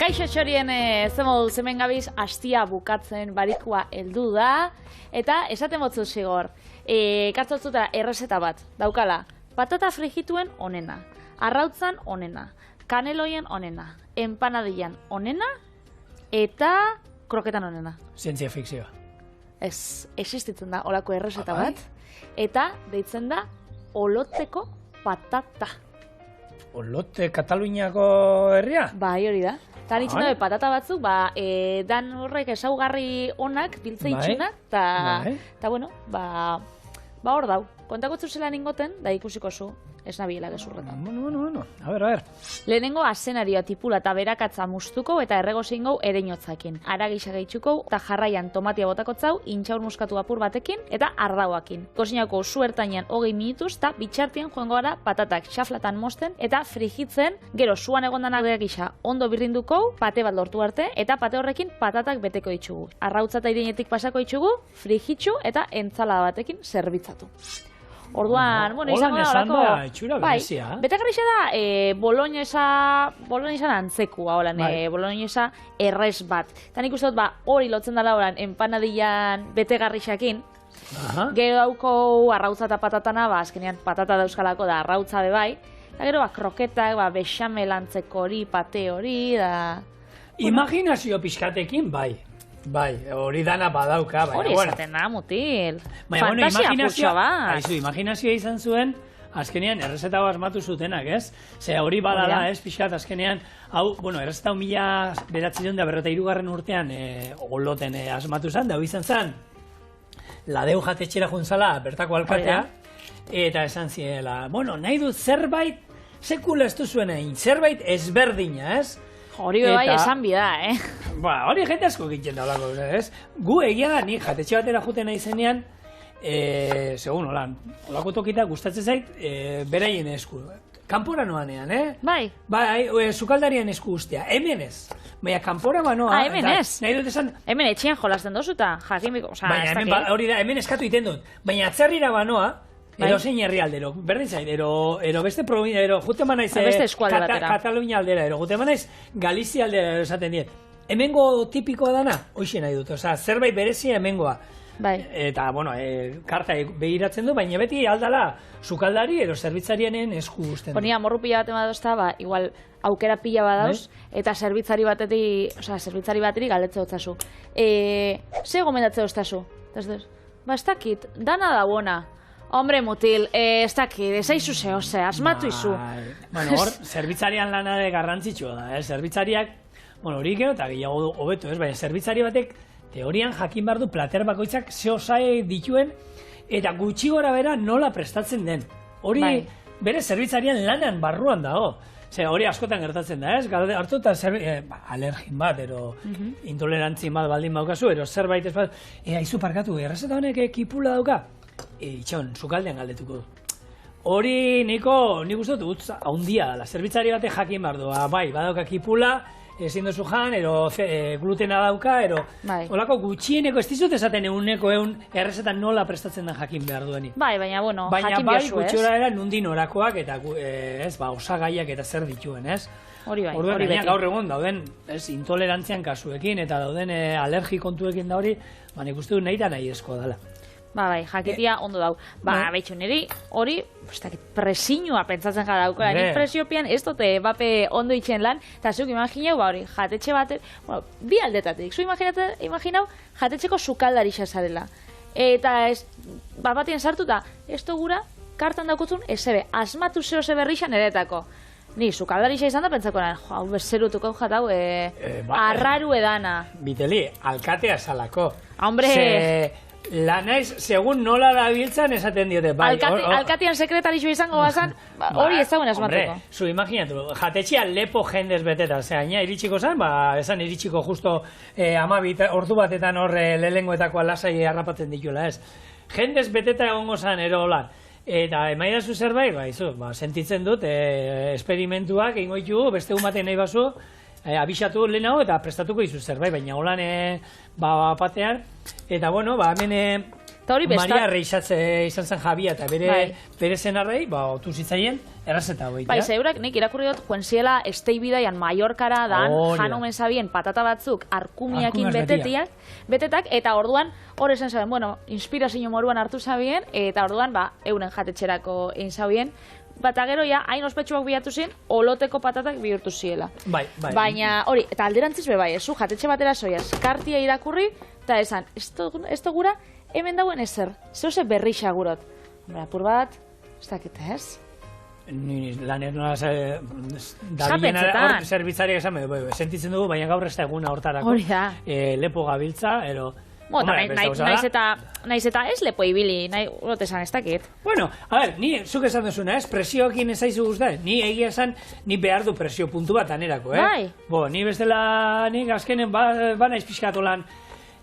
Kaixo txorien zemoduz hemen gabiz hastia bukatzen barikua heldu da, eta esaten botzu zigor, kartzotzuta errezeta bat, daukala, patata frigituen onena, arrautzan onena, kaneloien onena, empanadillan onena, eta kroketan onena. Zientzia fikzioa. Ez, existitzen da olako errezeta bat, eta deitzen da oloteko patata. Olote Kataluniako herria? Bai, hori da. Eta ditzen dabe patata batzuk, dan horrek esaugarri onak, biltze itxunak, eta bueno, hor dau. Kontakotzu zelan ingoten, da ikusiko zu, ez nabiela gezurretan. Bueno, a ver. Lehenengo azenarioa tipula eta berakatza mustuko eta erregozingou ereinotzakin. Ara gisa gehitxuko eta jarraian tomatia botakotzau, intxaur muskatu apur batekin eta ardauakin. Kozinako zuertainan 20 minutuz eta bitxartian joango gara patatak xaflatan mosten eta frigitzen, gero suan egondanak gisa ondo birrinduko, pate bat lortu arte eta pate horrekin patatak beteko ditugu. Arrautza eta ireinetik pasako ditugu, frigitxu eta entzalada batekin zerbitzatu. Orduan, izango da horako... Itxura berezia. Betagarrixa da, boloñesan antzekua, boloñesa errez bat. Eta nik uste dut, hori lotzen dela horan empanadillan betegarrixakin. Gero dauko arrautza eta patatana, azkenean patata dauzkalako da arrautza bebai. Eta gero, kroketak, bexamel antzeko hori, pate hori, da... Imaginazio pixkatekin, Bai, hori dana badauka, baina, hori esaten da, mutil. Fantasia putxa bat. Imaginazioa izan zuen, azkenean, errezeta asmatu zutenak, ez? Ze hori badala, ez, pixkat, azkenean, hau, errezeta 1993 urtean oloten asmatu zen, da hau izan zen, ladeu jatetxera juntzala, bertako alkatea, eta esan ziela, nahi dut zerbait, sekula ez duzuen egin, zerbait ezberdina, ez? Hori bai esan bida, Hori jente asko egiten da olako, ez? Gu egia da, ni jatetxe batera juten nahi zenean, segun, olako tokita gustatzen zait, beraien esku. Kanpora noanean, Bai. Sukaldarien esku guztia, hemen ez. Baina, kanpora banoa... Hemen ez. Nahi dut esan... Hemen etxean jolasten dozuta, jakimiko, baina, hori da, hemen eskatu iten dut. Baina, atzerrira banoa, ero zein herri aldero, berdin zait, ero beste provincia, ero jute manaiz Katalunia aldera, ero jute manaiz Galizia aldera, ero esaten diet. Hemengo tipikoa dana, hoxe nahi dut, zerbait berezia hemengoa. Eta, karta behiratzen du, baina beti aldala sukaldari, ero zerbitzarianen esku guzten. Ponia, morru pila bat emadozta, igual aukera pila bat dauz, eta zerbitzari bateri galetze hotzazu. Ze gomendatze hoztazu? Ez dakit, dana da bona. Hombre, mutil, ez dakit, ez aizu zehose, asmatu izu. Hor, zerbitzarian lanare garrantzitsua da, zerbitzariak, hori gero eta gehiago hobeto, baina zerbitzari batek teorian jakin behar du plater bakoitzak zehosai dituen eta gutxi gora bera nola prestatzen den. Hori bere zerbitzarian lanan barruan dago. Hori askotan gertatzen da, hartu eta alergin bat, intolerantzin bat baldin baukazu, zerbait ez bat, aizu parkatu, errezeta honek kipula dauka? Itxon, sukaldean galdetuko du. Hori nik uste dut haundia dela, zerbitzari bate jakin behar du, badauka kipula, ezin duzu jan, glutena dauka, holako gutxieneko, ez dizut esaten eguneko errezetan nola prestatzen da jakin behar duenik. Baina, jakin behar zu, ez? Baina gutxora era nundin orakoak eta osagaiak eta zer dituen, ez? Hori bai, hori beti. Gaur egun dauden intolerantzian kasuekin eta dauden alergi kontuekin da hori, nik uste dut nahi da nahi esko dela. Bai, jakitia ondo dau. Betxo, niri hori, presinua pentsatzen gara daukara. Nik presiopian ez dute bape ondo itxen lan, eta zuk imaginau, hori, jatetxe bat, bi aldetatik. Zu imaginau, jatetxeko sukaldari xazarela. Eta ez, batien sartuta, ez gura, kartan daukutzun, ezebe, asmatu zeo berrixan eretako. Ni, sukaldari izan da pentsako nahi, hau bezerutuko jatau, arraru edana. Biteli, alkatea salako. Hombre... Lanaiz, segun nola da biltzan esaten diote. Alkatian sekretarixo izango bazan, hori ez dagoen asmatuko. Zu, imaginatu, jatetxea lepo jendez beteta, zeina iritsiko zen, esan iritsiko justo 12 ordu batetan horre lehengoetako alasai harrapatzen dituela, ez. Jendez beteta egongo zen, erolan. Eta emaidazu zerbait, sentitzen dut, esperimentuak egingo ditugu, beste umaten nahi bazu, abisatu lehenago eta prestatuko izu zerbait, baina holan batean, eta hemen Eta hori besta... Maria Reixatze izan zen Jabia eta bere senarrei, otu zitzaien, errazeta hogeita. Bai, zeurak nik irakurri dut, joan ziela Esteibidaian Mallorcara dan, janomen zabien patata batzuk arkumiakin betetak, eta orduan, hor esan zaben, bueno, inspirazio moruan hartu zabien, eta orduan, euren jatetxerako egin zabien, bata gero ja, hain ospetsuak bilatu zen, oloteko patatak bihurtu ziela. Bai. Baina, hori, eta alderantziz bai, zu jatetxe batera zoiaz, kartia irakurri, eta esan, ez gura, hemen dauen ezer, zehose berri xagurot. Hombre, apur bat, ez dakit ez? Ni lanen nola dabilen zerbitzariak esan, sentitzen dugu, baina gaur ez da eguna hortarako. Hori da. Lepo gabiltza, ero... Naiz eta ez lepo ibili, nahi urote esan ez dakit. Bueno, a ver, ni zuk esan duzuna, ez? Presioekin ez zaizu guztaren. Ni egia esan, ni behar du presio puntu bat anerako, Bai. Ni bestela, nik azkenen naiz pixkatu lan.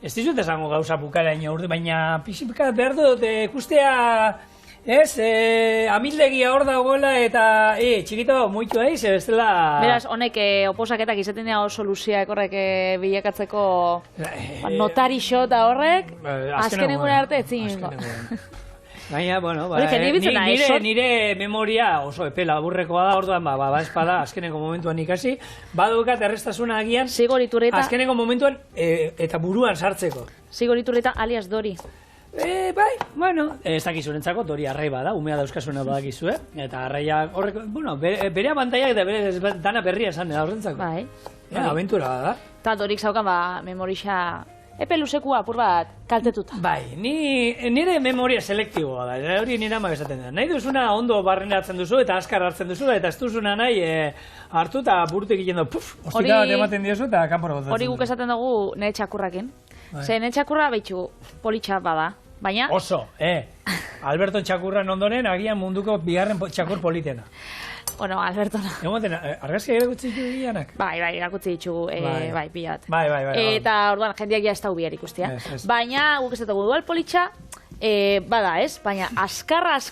Ez dizut esango gauza bukaraino urde, baina pixka behar dut ikustea, ez, amildegia hor dagoela eta, txikito, muitu eiz, bestela... Beraz, honek oposaketak izaten dira oso luziak horrek bilakatzeko notarixo eta horrek, azken egune arte etzingo. Baina, bueno, nire memoria oso epe laburrekoa da, orduan, espada, azkeneko momentuan ikasi, badukat errestasuna agian, azkeneko momentuan eta buruan sartzeko. Zigor Iturrieta alias Dori. Bai, bueno, ez dakizurentzako, Dori arrai bada, umea dauzkasuna badakizue, eta arraia horrek, bueno, bere abantaiak eta bere dana berria esan da horrentzako. Bai. Aventura da. Eta Dorik zaukan, memorixa... Epe luzekua apur bat kaltetuta. Bai, nire memoria selektiboa da, hori nire ama bezaten da. Nahi duzuna ondo barrenatzen duzu eta askar hartzen duzu, eta ez duzuna nahi hartu eta burutik egin du, ostika bat ematen diozu eta kanpora botatzen. Hori guk esaten dugu nire txakurrakin. Ze nire txakurra behitxu politxa bada, baina... Oso, Alberto txakurran ondoren agian munduko bigarren txakur politena. Bueno, Albertona. Argazki erakutsi ditugu gianak? Bai, erakutsi ditugu, pilat. Bai. Eta orduan, jendeak ja ez da ubiar ikustia. Baina, guk ez dugu dual politxa, bada ez, baina askarra...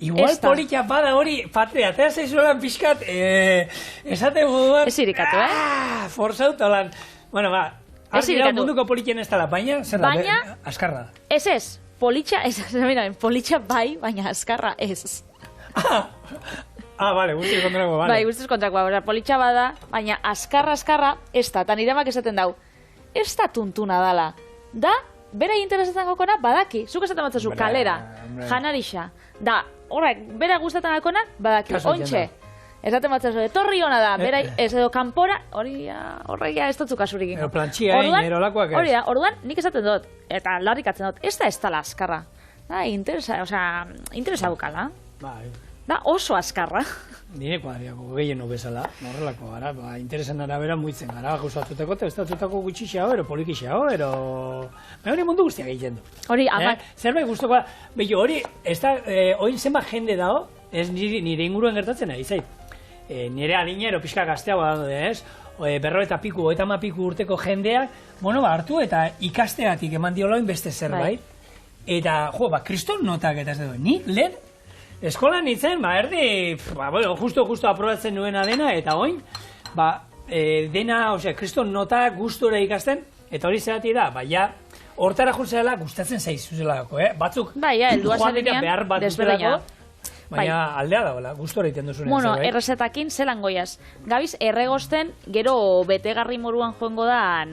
Igual politxa bada hori, patria, eta zaizuelan pixkat, esate buduan... Ez irikatu, Forzauta lan. Bueno, argi munduko politxen ez dala, baina, zer da, askarra. Ez, politxa bai, baina askarra ez. Bale, guztiz kontrakoa, bale. Bai, guztiz kontrakoa, politxa bada, baina askarra ez da, eta niremak esaten dau, ez da tuntuna dala, da, bera interesatzen gokona badaki, zuk esaten batzazu, kalera, janarixa, da, horrek, bera gustatzen gokona badaki, ontxe, esaten batzazu, etorri hona da, bera, ez edo kanpora, horreia ez dutzu kasurikin. Ero plantxia erolakoak ez. Hori da, orduan, nik esaten dut, eta larrikatzen dut, ez da la askarra, da, interesa bukala. Bai. Da oso askarra. Nire kuadriako gehieno bezala, horrelako gara, interesen arabera muitzen gara, gauzatutako eta estatutako gutxixeago, ero polikixeago, ero... Hori mundu guztiak egiten du. Hori, amak... Zerbait guztoko da, behi hori, ez da, oin zenba jende dago, ez nire inguruen gertatzen ari zait. Nire adina, ero pixka gazteago da, ez? Berro eta piku, piku urteko jendeak, hartu eta ikasteatik eman dioloin beste zerbait. Eta, kriston notak eta ez da, ni lehen, eskolan nintzen, erdi, justo aprobatzen nuena dena, eta oin, dena, kriston nota gustora ikasten, eta hori zerati da, hortara juzeala gustatzen zaizuzelako, batzuk, joan behar bat dutelako, baina aldea dagoela, gustora egiten duzunen. Bueno, errezetakin zelan goiaz. Gabiz, erregosten, gero betegarri moruan joango da,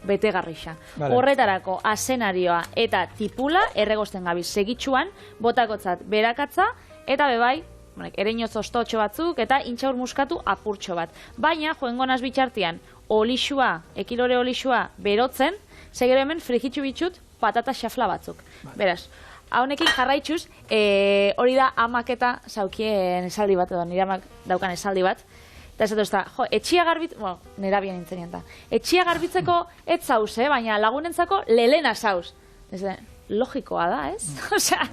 betegarrixa. Horretarako azenarioa eta tipula erregosten gabiz segitxuan, botakotzat berakatza, eta bebai, ereinoz ostotxo batzuk, eta intxaur muskatu apurtxo bat. Baina, joengonaz bitxartian, olixua, ekilore olixua berotzen, segero hemen frigitxu bitxut patata xafla batzuk. Beraz, haunekin jarraitxuz, hori da amaketa zaukien esaldi bat, edo nire amak daukan esaldi bat, eta ez da, etxia nera bien nintzen da, etxia garbitzeko ez zauz, baina lagunentzako lelena zauz. Logikoa da, ez? Osea,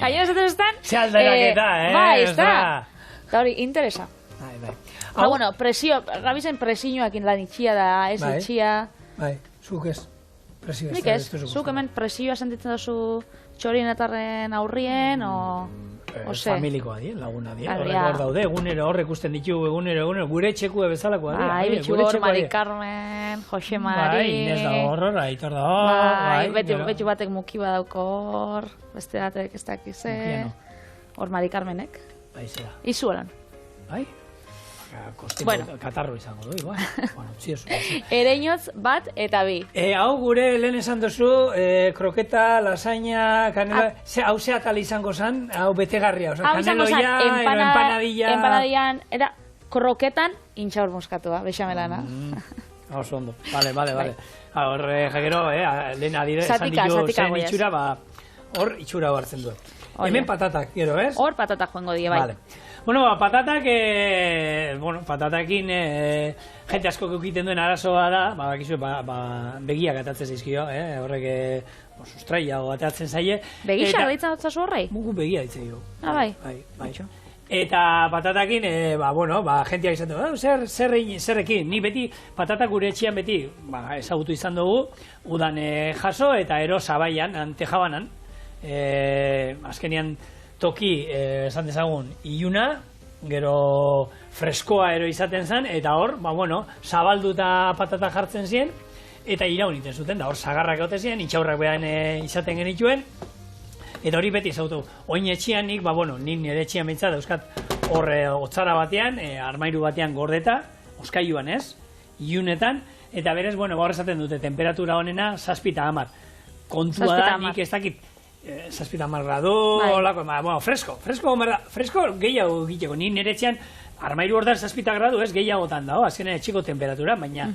gaina esaten estan... Ze aldaraketa, Bai, ez da. Eta hori, interesa. Bai. Bueno, gabizen presioakin lan itxia da, ez itxia... Bai, zuk ez. Nik ez, zuk hemen presioa sentitzen duzu txorienetarren aurrien, o... familikoa die, laguna die. Hor daude, egunero hor ikusten ditugu, egunero, gure etxekue bezalakoa die. Bai, bitxu hor, Mari Carmen, Jose Mari. Bai, Inez da hor, Aitor da hor. Bai, betxu batek muki badauko hor, beste batek ez dakize. Hor Mari Carmenek. Bai, zera. Izu horan. Bai? Katarro izango du, igual. Ereñotz bat eta bi. Hau gure lehen esan duzu, kroketa, lasaña, kanela, hau ze atal izango zen, hau betegarria, kaneloia, empanadilla... Empanadillan, era kroketan intxaur moskatua, bexamelana. Oso ondo, bale. Hor, jakero, lehen adire, esan ditu zen itxura, hor itxura hartzen du. Hemen patatak, gero, ez? Hor patatak joango die, bai. Bueno, patatak, patatakin jente asko egiten duen arazoa da, bakizu, begiak atatzen zaizkio, horrek sustraia atatzen zaie. Begisa deitzen dutzazu horrei? Mugu begia ditzen dugu. Bai. Eta patatakin, jenteak izan dugu, zerrekin, ni beti, patatak gure etxean beti, ezagutu izan dugu, udan jaso eta ero zabaian, Tejabanan, azkenian toki, esan dezagun, iluna, gero freskoa ero izaten zen, eta hor, zabalduta patata jartzen ziren, eta iraun iten zuten, da hor zagarrak egote ziren, intxaurrak behan izaten genituen, eta hori beti zautu, oin etxian nik, nik nire etxian bintzat, euskat hor otzara batean, armairu batean gordeta, oskailuan ez, ilunetan, eta berez, gaur esaten dute, temperatura honena, 7 eta 10. Kontua da, nik ez dakit, 7 eta 10 gradu, fresko gehiago egiteko, ni nire etxean, armairu hortan 7 gradu ez gehiagotan dago, azkenean etxeko temperatura, baina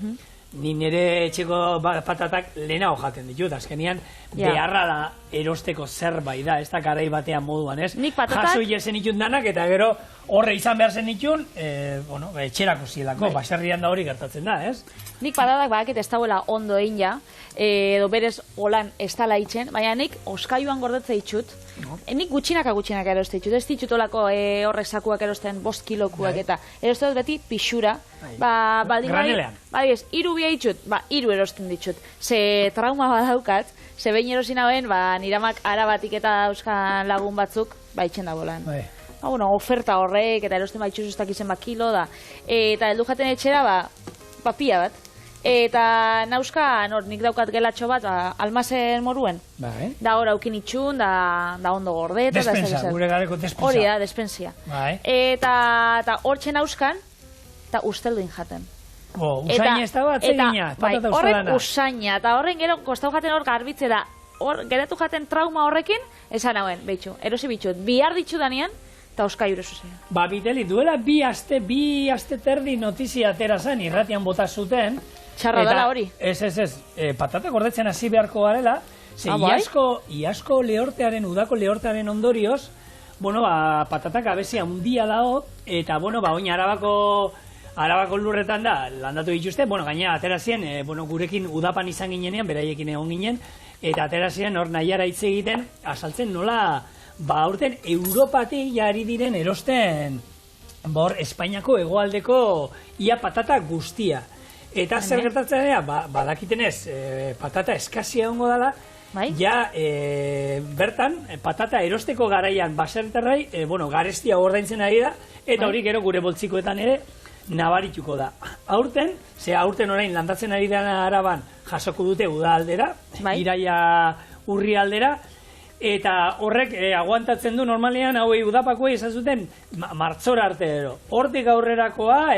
ni nire etxeko patatak lehenago jaten ditut, azkenean beharra da erosteko zerbait da, ez da garai batean moduan, ez? Jaso hilezen itun danak, eta gero horre izan behar zen itun, etxerako zielako, baserrian da hori gertatzen da, ez? Nik patatak badakit ez dauela ondo egin ja, edo berez holan ez dala itzen, baina nik oskailuan gordetze ditut, nik gutxinaka eroste ditut, ez ditut olako horrek sakuak erosten 5 kilokuak eta eroste dut beti pixura, granelean. Ez, 3 bia ditut, 3 erosten ditut, ze trauma badaukat, ze behin erosin hauen, niramak arabatik eta dauzkan lagun batzuk, itzen da bolan. Oferta horrek, eta erosten baitxuz ez dakizen kilo da, eta heldu jaten etxera, pila bat. Eta nauzka, nik daukat gelatxo bat, almazen moruen. Da hor aukin itxun, da ondo gordeta. Despensa, gure gareko despensa. Hori da, despensia. Eta hor txen nauzkan, eta ustelduin jaten. Usaina ez da bat, zegina, patata ustelana. Horrek usaina, eta horren gero kostau jaten hor garbitze da, geratu jaten trauma horrekin, esan hauen, behitxu, erosi bitxut, bihar ditxu danean, eta oskailu zuzea. Biteli, duela bi aste terdi notizia atera zen, irratian bota zuten. Txarra dela hori. Ez, patata gordetzen hasi beharko garela, ze iasko lehortearen, udako lehortearen ondorioz, patatak abezia handia dago, eta oin Arabako lurretan da, landatu dituzte, gaina atera ziren, gurekin udapan izan ginenean, beraiekin egon ginen, eta atera ziren hor nahiara hitz egiten, azaltzen nola, aurten Europatik jari diren erosten, Espainiako hegoaldeko ia patata guztia. Eta zer gertatzen dira, badakiten ez, patata eskazia egongo dela, ja bertan, patata erosteko garaian baserterrai, garestia ordaintzen ari da, eta hori gero gure boltzikoetan ere nabarituko da. Aurten orain landatzen ari dena Araban jasoko dute uda aldera, iraia urri aldera, eta horrek aguantatzen du normalean hauei udapakoei esan zuten martxora arte ero. Hortik aurrerakoa,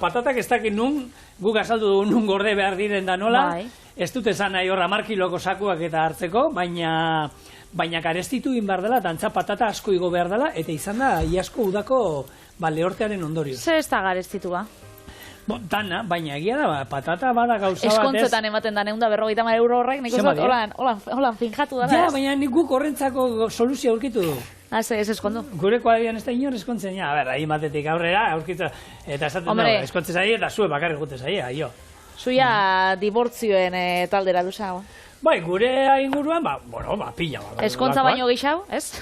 patatak ez dakit nun, guk azaldu dugu nun gorde behar diren da nola, ez dut esan nahi horra 10 kiloko sakuak eta hartzeko, baina garestitu egin behar dela, dantza patata asko igo behar dela, eta izan da iasko udako lehortearen ondorio. Zer ez da garestitua? Dana, baina egia da, patata bada gauza bat ez. Eskontzetan ematen da €150 horrek, nik uste holan finjatu dara. Ja, baina nik guk horrentzako soluzio aurkitu du. Ez eskondu. Gure kuadrian ez da inor eskontzen, ahi batetik aurrera, aurkitu, eta esaten da, eskontzen zaie, eta zue bakarrik gute zaie, aio. Zuia dibortzioen taldera duza. Bai, gure inguruan, pila. Eskontza baino gehiago, ez?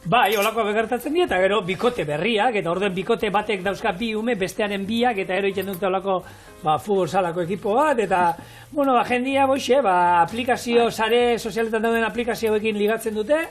Bai, holako begertatzen dira, eta gero bikote berriak, eta orduen bikote batek dauzka bi ume, bestearen biak, eta gero egiten dute holako futbol salako ekipo bat, eta, jendia, aplikazio, sare sozialetan dauden aplikazioekin ligatzen dute,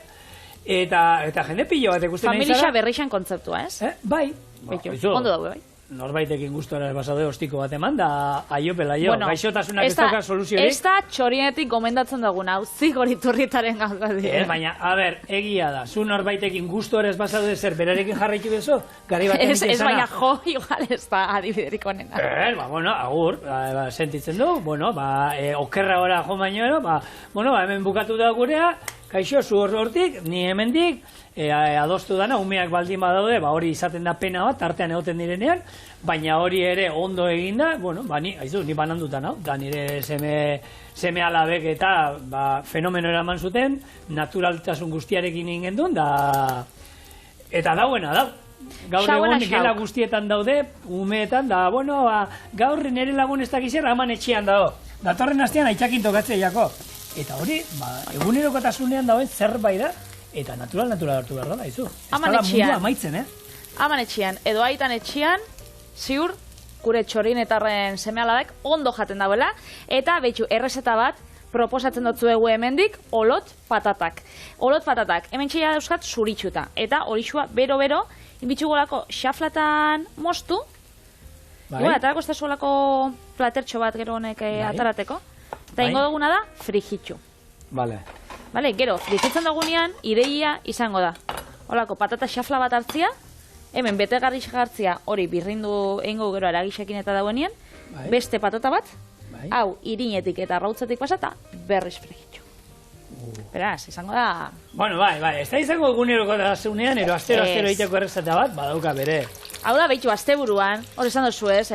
eta jende pilo bat ikusten nahi Familia zara. berrixan kontzeptua, ez? Bai. Beitu, Izu, ondo daude, bai. norbaitekin gustora basade ostiko bat eman, da aiopela gaixotasunak ez dauka soluziorik. Ez da txorienetik gomendatzen duguna, hau zigoriturrietaren gauza dira. Baina, a ber, egia da, zu norbaitekin gustora ez basade zer, berarekin jarraitu bezo, gari baten Ez baina jo, igual ez da adibiderik onena. Bueno, agur, sentitzen du, bueno, okerra ora jo baino, hemen bukatu da gurea, kaixo, zu hortik, ni hemendik, adostu dana, umeak baldin badaude, hori izaten da pena bat, tartean egoten direnean, baina hori ere ondo eginda, bueno, ni bananduta nau, da nire seme alabek eta fenomeno eraman zuten, naturaltasun guztiarekin ingen duen, eta dauena da. Gaur egon gela guztietan daude, umeetan, gaur nire lagun ez dakizera haman etxean dago. Datorren astean aitzakin tokatzea jako. Eta hori, egunerokotasunean dauen zerbait da, eta natural hartu behar da, izu. Haman etxean. Ez da mundua amaitzen, Haman etxean, edo aitan etxean, ziur, gure txorinetarren seme-alabek ondo jaten dauela, eta betxu, errezeta bat, proposatzen dutzu egu hemendik, olot patatak. Olot patatak, hemen txeia dauzkat zuritxuta, eta horixua bero-bero, inbitxugolako xaflatan mostu, atarako ez da zuolako platertxo bat gero honek atarateko, eta ingo duguna da, frijitxu. Vale, gero, frijitzen dugunean, ideia izango da. Olako, patata xafla bat hartzia, hemen betegarri jartzia hori birrindu egingo gero aragisekin eta dauenean, beste patata bat, hau irinetik eta arrautzetik pasata, berriz frijitxu. Beraz, izango da... Bueno, ez da izango eguneroko da zeunean, ero astero egiteko errezeta bat, badauka bere. Hau da, behitu, asteburuan, hori esan dozu ez,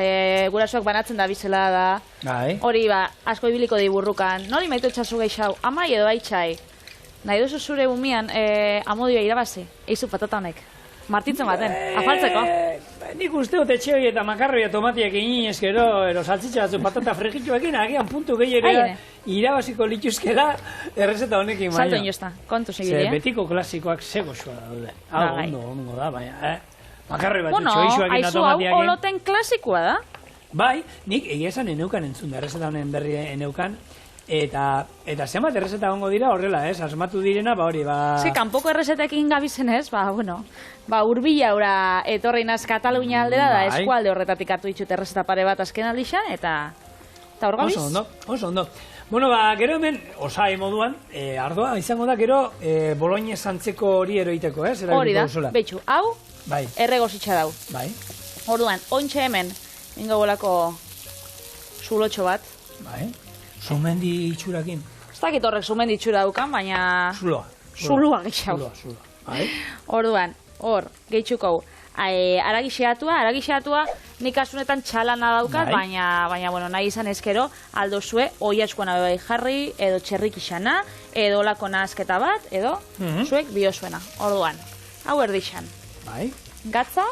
gurasoak banatzen da bizela da, hori asko ibiliko diburrukan, nori maitu etxazu gehiago, amai edo haitxai, nahi duzu zure umian amodioa irabazi, eizu patata honek, martitzen baten, afaltzeko. Nik uste dut etxe hori eta makarroia tomatiak inez gero, ero saltzitza batzu patata frijitxuekin, agian puntu gehiago irabaziko lituzkela errezeta honekin baina. Salto inosta, kontu segilia. Betiko klasikoak zegoxua daude. Hau, ondo da, baina, makarroi bat txoixuakin eta tomatiakin. Hau oloten klasikoa da? Bai, nik egia esan eneukan entzun da, errezeta honen berri eneukan, eta zenbat errezeta gongo dira horrela, asmatu direna, hori, kanpoko errezetekin gabizen ez, urbila ura etorri naz Katalunia aldera da, eskualde horretatik hartu ditut errezeta pare bat azken aldixan, eta hor gabiz? Oso ondo. Bueno, gero hemen, osai moduan, ardoa izango da, gero boloñez antzeko hori eroiteko, hori da, betxu, hau, erregositxa dau. Orduan, ointxe hemen, ingo bolako zulotxo bat. Sumendi itxurakin. Ez dakit horrek sumendi itxura dukan, baina... Zulua gehiago. Orduan, hor, gehitxuko, aragiseatua, nik asunetan txalana daukat, baina, nahi izan ezkero, aldo zue, oiatzkoan abe jarri, edo txerrik isana, edo lako nahazketa bat, edo zuek biozuena. Orduan, hau erdixan. Gatza,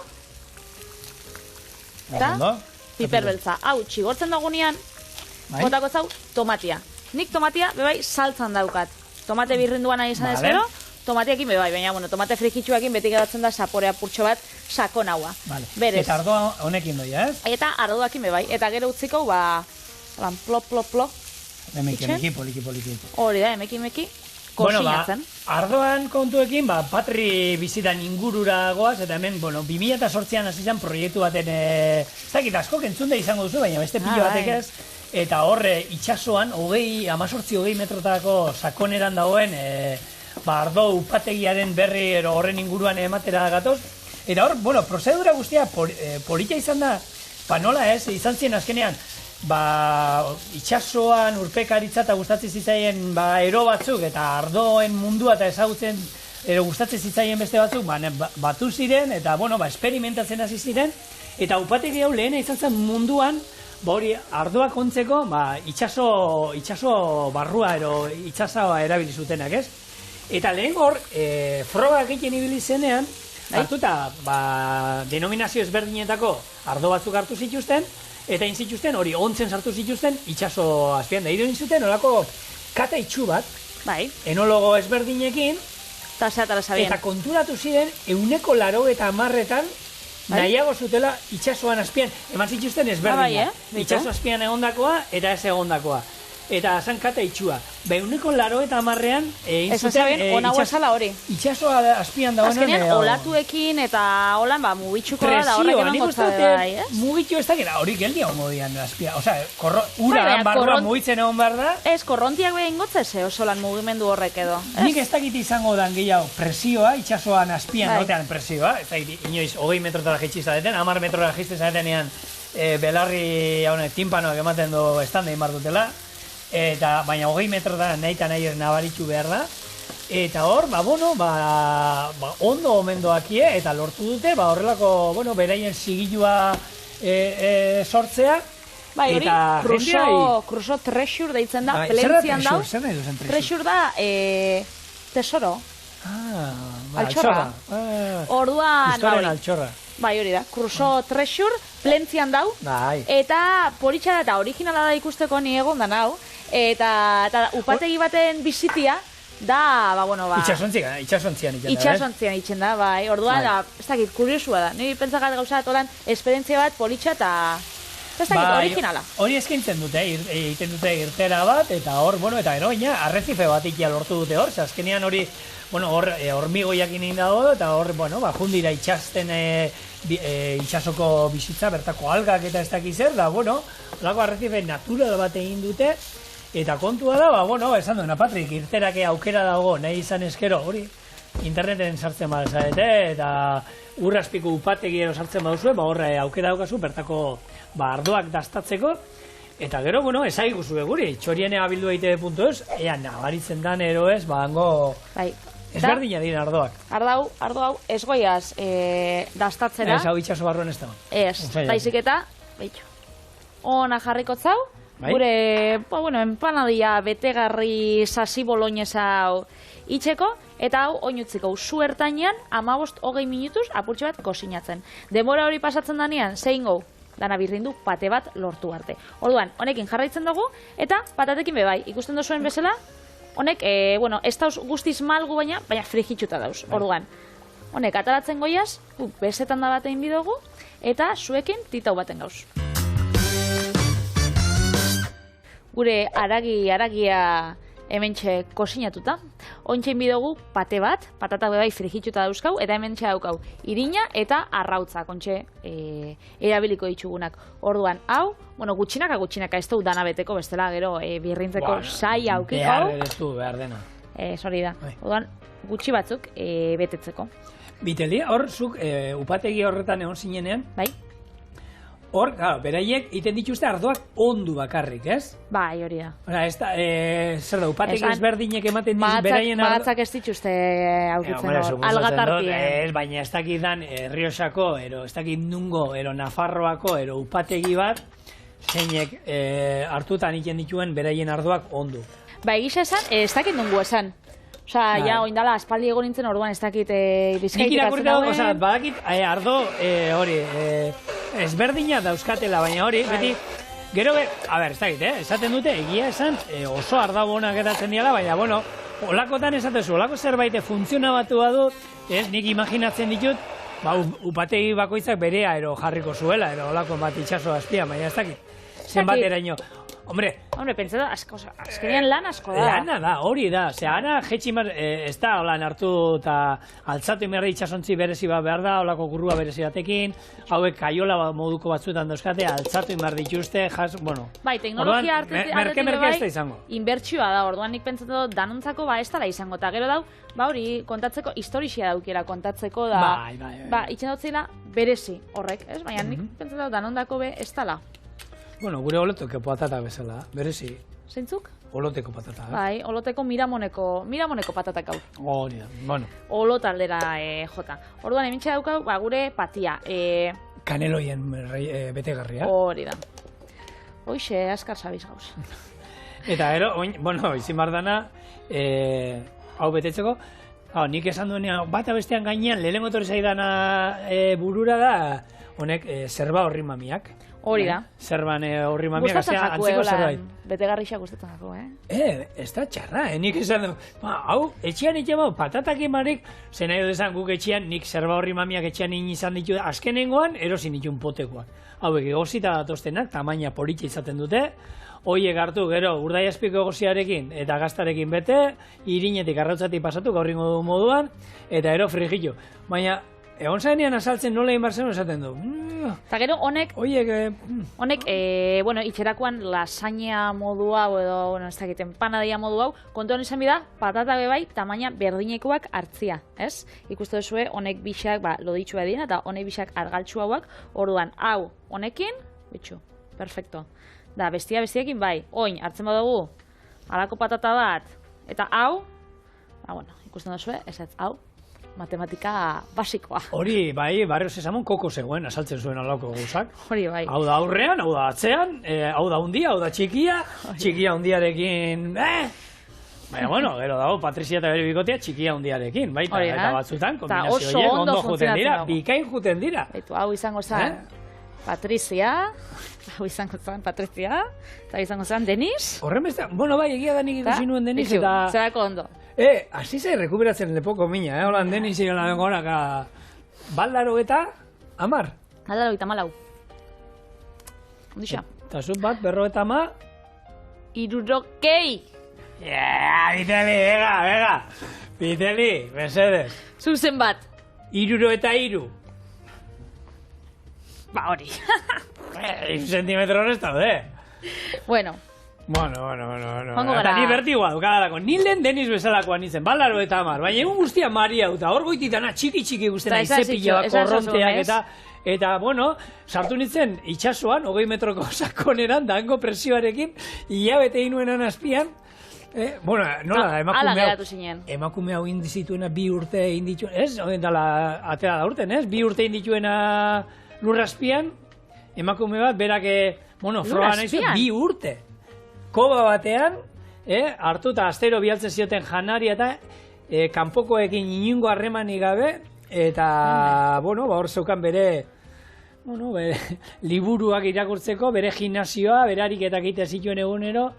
eta piperbeltza. Hau, txigortzen dagunean, botako zau, tomatia. Nik tomatia, bebai, saltzan daukat. Tomate birrinduan nahi izan ezkero, tomatiakin bebai, baina, tomate frijitxuakin beti geratzen da sapore apurtxo bat sakonaua. Eta ardoa honekin doia, ez? Eta ardoakin bebai. Eta gero utziko, plop. Emeki, poliki. Hori da, emeki, kosinatzen. Ardoan kontuekin, patri bizitan ingurura goaz, eta hemen, 2008an hasi zen proiektu baten, ez dakit asko kentzun da izango duzu, baina beste pilo batek ez, eta horre itxasoan, 18-20 metrotako sakoneran dagoen, ardo upategiaren berri horren inguruan ematera gatoz, eta hor, prozedura guztia polita izan da, nola ez, izan ziren azkenean, itxasoan urpekaritza eta gustatzen zitzaien ero batzuk, eta ardoen mundua eta ezagutzen gustatzen zitzaien beste batzuk, batu ziren, eta esperimentatzen hasi ziren, eta upategi hau lehena izan zen munduan, hori ardoak ontzeko, itxaso barrua ero itxasoa erabili zutenak, ez? Eta lehen hor, frogak egiten ibili zenean, hartuta, denominazio ezberdinetako ardo batzuk hartu zituzten, eta inzituzten hori ontzen sartu zituzten itxaso azpian da. Iruin zuten horako kata itxu bat, enologo ezberdinekin, eta konturatu ziren 180 nahiago zutela itxasoan azpian, eman zituzten ezberdinak. Itxaso azpian egondakoa eta ez egondakoa. eta zan kata itxua. Beuneko 80ean egin Ez zuten ezaben, hona esala hori. itxasoa azpian dagoenan. Azkenean, olatuekin eta holan, mugitxuko da horrek eman gotza bai, ez? Mugitu ez dakit, hori geldi hau modian azpia. Osa, ura barruan mugitzen egon behar da. Ez, korrontiak behin gotza ze oso lan mugimendu horrek edo. Nik ez dakit izango dan gehiago presioa, itxasoan azpian notean presioa, ez dakit inoiz 20 metrotara jaitsi zareten, 10 metrotara jaitsi zaretenean belarri timpanoak ematen du estanda inbar dutela, eta baina 20 metrotara nahi eta nahi nabaritu behar da, eta hor, ondo omendoakie, eta lortu dute, horrelako, beraien sigilua sortzea. Bai, hori, Crusoe Treasure deitzen da, plentzian dau. Treasure da, tesoro. Altxorra. Orduan, Gustoren altxorra. Bai, hori da, Crusoe Treasure, plentzian dau. Eta poritxa da, eta originala da ikusteko ni egon da nau. Eta upategi baten bizitia, da, itxasontzian itxen da, bai. Orduan, ez dakit, kuriosua da. Ni pentsakat gauza atolan esperientzia bat politxa eta ez dakit, originala. Hori eskaintzen dute, egiten dute irtera bat, eta hor, eta eroina, arrezife bat ikia lortu dute hor, azkenean hori, hor hormigoiak inin dago, eta hor, jundira itxasten itxasoko bizitza, bertako algak eta ez dakiz zer, da, lako arrezife natural bat egin dute, eta kontua da, esan duena, Patrik, irterake aukera dago, nahi izan eskero, hori, interneten sartzen badezarete, eta urraspiko upategi sartzen baduzue, horre aukera daukazu, bertako ardoak dastatzeko, eta gero, ezaiguzu guri, txorien egabildu egite.eus, ea nabaritzen dan eroez, hango ezberdina dira ardoak. Ardo hau, ez goiaz dastatzera. Ez hau itxaso barruan ez da. Ez, daizik eta, ona jarriko zau, gure, empanadia betegarri sasi boloñesa hau itxeko, eta hau oinutziko zu ertainean 15-20 minutuz apurtxe bat kosinatzen. Denbora hori pasatzen danean, zein gau, dana birrindu pate bat lortu arte. Orduan, honekin jarraitzen dugu, eta patatekin bebai, ikusten duzuen bezala, honek, ez dauz guztiz malgu baina frigitxuta dauz. Orduan, honek ataratzen goiaz, bezetan da batein bidugu, eta zuekin titau baten gauz. Gure aragia hementxe kosinatuta. Ointxein bidugu pate bat, patatak bebai frigitxuta dauzkau, eta hementxe daukau irina eta arrautzak, ontxe erabiliko ditsugunak. Orduan, hau, gutxinaka ez du dana beteko, bestela gero birrintzeko sai aukiko. Behar dena. Hori da. Orduan, gutxi batzuk betetzeko. Biteli, hor, zuk upategi horretan egon zinenean, bai? Hor, beraiek iten dituzte ardoak ondu bakarrik, ez? Bai, hori da. Zer da, upategi ezberdinek ematen dizu beraien ardoak... Magatzak ez dituzte aurkitzen hor, algatartien. Baina ez dakit dan Errioxako, ez dakit nungo, Nafarroako, upategi bat, zeinek hartutan iten dituen beraien ardoak ondu. Ba, egisa esan, ez dakit nungu esan. Osa, oindala, aspaldi egon nintzen orduan ez dakit bizkaitik atzen dauen. Nik badakit, ardo, hori, ezberdina dauzkatela, baina hori, beti, gero, ez dakit, esaten dute, egia esan, oso ardau honak edatzen diala, baina, olakotan esatezu, olako zerbait funtzionabatu badu, nik imaginatzen ditut, upategi bakoitzak berea jarriko zuela, olako bat itxaso azpia, baina ez dakit, zenbat eraino. Hombre, pentsatu, azkenean lan asko da. Lana da, hori da. Ana jetxi ez da holan hartu eta altzatu imerri itxasontzi berezi bat behar da, holako gurrua berezi batekin, hauek kaiola moduko batzuetan dauzkate, altzatu imerri dituzte, Bai, teknologia merke ez da izango. Inbertsioa da, orduan nik pentsatu danontzako ez da izango, eta gero dau, hori kontatzeko, historixia daukera kontatzeko da, itxen dautzela berezi horrek, ez? Baina nik pentsatu danondako ez dala. Gure oloteko patata bezala, berezi. Zeintzuk? Oloteko patata. Bai, oloteko miramoneko patatak hau. Hori da, Olotaldera jota. Orduan, emintxe daukau, gure patia. Kaneloien betegarria. Hori da. Hoixe, askar sabiz gauz. Eta gero, izin bardana, hau betetzeko, nik esan duenean, bata bestean gainean, lehenengo torri zaidana burura da, honek, zerba horri mamiak. Hori da. Zerban horri mamiak, Gustatzen azea, jaku, antzeko zerbait. betegarrixa gustatzen jaku, Ez da txarra, nik esan du, hau, etxean itxema, patatak emarik, zen nahi duzan guk etxean, nik zerba horri mamiak etxean izan ditu, azkenengoan, erosin ditun potekoak. Hauek egozita datoztenak, tamaina politxe izaten dute, hoiek hartu, gero, urdaiazpiko egoziarekin eta gaztarekin bete, irinetik arrautzatik pasatu, gaurringo du moduan, eta ero frigitu. Baina, egon zaenean azaltzen nola egin barzen esaten du. Eta gero, honek, Hoiek, bueno, itxerakoan lasaña modu hau edo, bueno, ez dakit, empanadia modu hau, kontuan izan bida, patata bebai tamaina berdinekoak hartzia, ez? Ikuste duzue, honek bixak, loditxua dira, eta honek bixak argaltxu hauak, orduan, hau, honekin, bitxu, perfecto. Da, bestiakin bai, oin, hartzen badugu, halako patata bat, eta hau, bueno, ikusten duzue, ez hau, matematika basikoa. hori, bai, barrio sesamon koko zegoen, asaltzen zuen alako gauzak. Hori bai. Hau da aurrean, hau da atzean, hau da hundia, hau da txikia, txikia hundiarekin, baina, bueno, gero dago, Patrizia eta bere bikotea txikia hundiarekin, baita, Hori, eta batzutan, oso kombinazio horiek ondo ondo juten dira, funtzionatzen bikain juten dira. Baitu, hau izango zen Patrizia, hau izango zen Patrizia, eta izango zen Denis. Horren beste, bueno, bai, egia da nik ikusi nuen Denis, Bitxu, eta... zerako ondo. Hasi zai rekuperatzen lepoko mina, holan Denis egin lan goraka, baldaro eta, 10. Aldaro eta malau. Ondixa. Eta zut bat, 50. Irurokei. Biteli, vega, Biteli, mesedez. Zuzen bat. 63. Hori. 1 zentimetro horrez daude. Bueno. Bueno. Joango Eta gara. ni bertigoa dukadalako. Ni lehen Denis bezalakoan nintzen, baldaro eta 10. Baina egun guztia Maria eta hor goititana txiki guztien Eta aize pila esan korronteak zazun, eta, bueno, sartu nintzen itxasuan, 20 metroko sakoneran, dango presioarekin, hilabete inuenan azpian, bueno, nola da, Ala geratu zinen. emakume hau indizituena 2 urte indituen, ez? Oden dala, atera da urten, ez? 2 urte indituena lurrazpian, emakume bat, berak, bueno, froga nahi zuen, 2 urte. Koba batean, hartu eta astero bialtzen zioten janaria eta kanpokoekin inungo harremanik gabe, eta, bueno, hor zeukan bere liburuak irakurtzeko, bere gimnasioa, bere ariketak egite zituen egunero,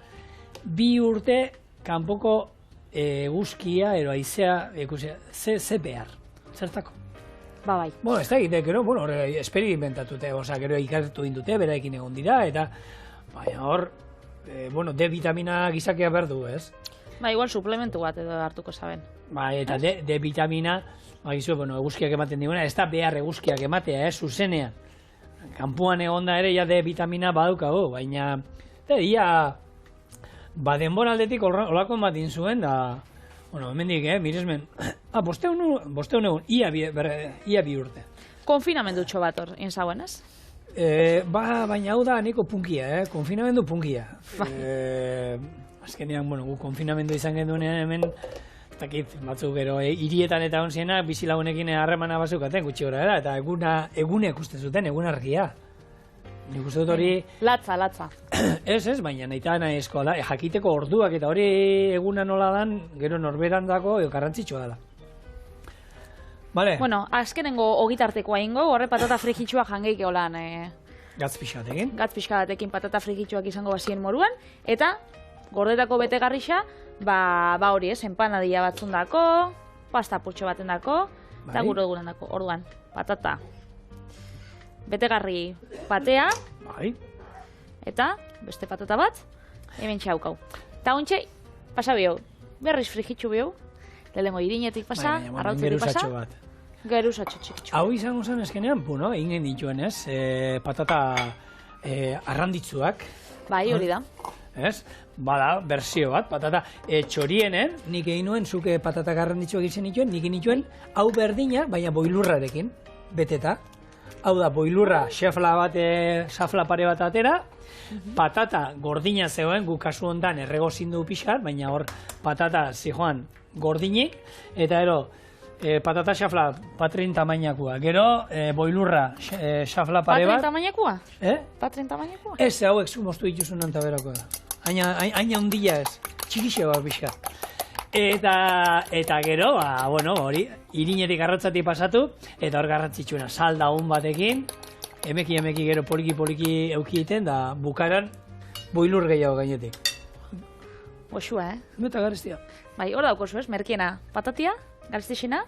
2 urte kanpoko eguzkia, ero aizea, ze behar, zertako. Bai. Bueno, ez da egite, gero, bueno, esperimentatute, oza, gero ikartu indute, beraekin egon dira, eta, baina hor, bueno, D vitamina gizakia behar du, ez? Igual suplementu bat edo hartuko zaben. Eta D vitamina, gizu, bueno, eguzkiak ematen diguna, ez da behar eguzkiak ematea, zuzenean. Kanpuan egonda ere, ja D vitamina badukagu, baina, ia, denbora aldetik olako ematen zuen, da, bueno, hemendik, miresmen, bosteun egun, ia 2 urte. Konfinamendutxo bat hor, inzauen, ez? Baina hau da niko punkia, konfinamendu punkia. Azkenean, bueno, gu konfinamendu izan genduenean hemen, dakit, batzuk gero, hirietan eta onzienak bizilagunekin harremana bazukaten, gutxi gora, eta egunek uste zuten, egun argia. Nik uste dut hori... Latza. Ez, baina nahi eta nahi eskoa da, jakiteko orduak eta hori eguna nola dan, gero norberan dako, garrantzitsua dela. Vale. Bueno, azkenengo ogitartekoa ingo, horre patata frigitxua jangeik eolan. Gatz pixkatekin. Gatz pixka batekin patata frigitxuak izango bazien moruan, eta gordetako betegarrixa, hori ez, empanadia batzundako, pasta pultxo batendako, eta gure dugurendako. Orduan, patata, betegarri patea, eta beste patata bat, hemen txaukau. Eta ontxe, pasa bihau, berriz frigitxu bihau, lehengo irinetik pasa, arrautzetik pasa, geruzatxo txikitxo. Hau izango zen eskenean, ingen dituen, ez? Patata arranditzuak. Bai, hori da. Ez? Bada, bersio bat, patata txorienen, nik egin nuen, zuke patata arranditzuak izan nituen, nik egin nituen, hau berdina, baina boilurrarekin, beteta. Hau da, boilurra, xafla pare bat atera, patata gordina zegoen, guk kasu hondan erregozindu pixar, baina hor patata zijoan gordinik, eta ero, patata xafla patrin tamainakua. Gero, boilurra xafla pare bat. Patrin tamainakua? Patrin tamainakua? Ez, hauek zu moztu dituzun antaberako da. Aina hundila ez, txikixe bat pixka. Eta gero, hori, irinetik arrotzatik pasatu, eta hor garrantzitsuena, salda batekin, emeki gero poliki eukiten, da bukaran boilur gehiago gainetik. Goxua, Eta garestia. Bai, hor daukozu, ez? Merkiena, patatia, garestixina,